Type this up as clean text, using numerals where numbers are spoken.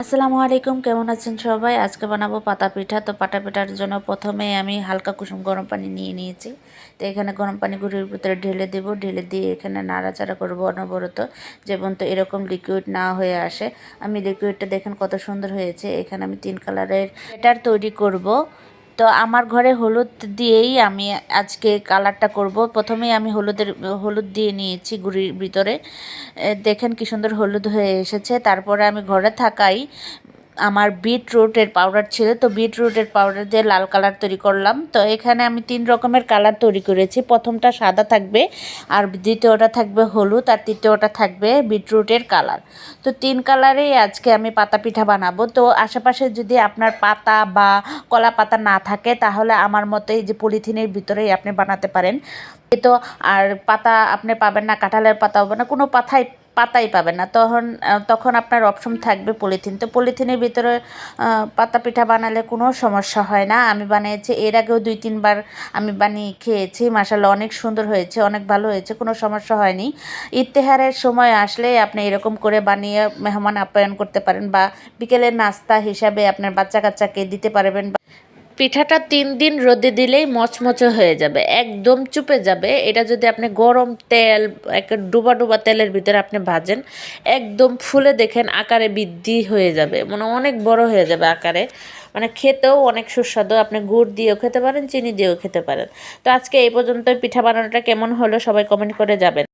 আসসালামু আলাইকুম, কেমন আছেন সবাই? আজকে বানাবো পাতা পিঠা। তো পাতা পিঠার জন্য প্রথমে আমি হালকা কুসুম গরম পানি নিয়ে নিয়েছি। তো এখানে গরম পানি গুঁড়ির ভিতরে ঢেলে দেব, ঢেলে দিয়ে এখানে নাড়াচাড়া করবো অনবরত, যেমন তো এরকম লিকুইড না হয়ে আসে। আমি লিকুইডটা দেখেন কত সুন্দর হয়েছে। এখানে আমি 3 কালারের ব্যাটার তৈরি করব। তো আমার ঘরে হলুদ দিয়েই আমি আজকে কালারটা করব। প্রথমেই আমি হলুদ দিয়ে নিয়েছি গুঁড়ির ভিতরে। দেখেন কি সুন্দর হলুদ হয়ে এসেছে। তারপরে আমি ঘরে থাকাই আমার বিটরুটের পাউডার ছিল, তো বিটরুটের পাউডার দিয়ে লাল কালার তৈরি করলাম। তো এখানে আমি 3 রকমের কালার তৈরি করেছি। প্রথমটা সাদা থাকবে, আর দ্বিতীয়টা থাকবে হলুদ, আর তৃতীয়টা থাকবে বিটরুটের কালার। তো 3 কালারেই আজকে আমি পাতা পিঠা বানাবো। তো আশেপাশে যদি আপনার পাতা বা কলা পাতা না থাকে, তাহলে আমার মতে এই যে পলিথিনের ভিতরেই আপনি বানাতে পারেন। তো আর পাতা আপনি পাবেন না, কাঁঠালের পাতা হবে না, কোনো পাতাই পাবেন না। তখন আপনার অপশন থাকবে পলিথিন। তো পলিথিনের ভিতরে পাতা পিঠা বানালে কোনো সমস্যা হয় না। আমি বানিয়েছি, এর আগেও 2-3 বার আমি বানিয়ে খেয়েছি। মাশাআল্লাহ অনেক সুন্দর হয়েছে, অনেক ভালো হয়েছে, কোনো সমস্যা হয়নি। ইফতারের সময় আসলে আপনি এরকম করে বানিয়ে মেহমান আপ্যায়ন করতে পারেন, বা বিকেলের নাস্তা হিসাবে আপনার বাচ্চা কাচ্চাকে দিতে পারবেন। পিঠাটা 3 দিন রোদে দিলেই মচমচে হয়ে যাবে, একদম চুপে যাবে। এটা যদি আপনি গরম তেল, ডুবা ডুবা তেলের ভিতরে আপনি ভাজেন, একদম ফুলে দেখেন আকারে বৃদ্ধি হয়ে যাবে, মানে অনেক বড় হয়ে যাবে আকারে। মানে খেতেও অনেক সুস্বাদু। আপনি গুড় দিয়েও খেতে পারেন, চিনি দিয়েও খেতে পারেন। তো আজকে এই পর্যন্তই। পিঠা বানানোটা কেমন হলো সবাই কমেন্ট করে যাবেন।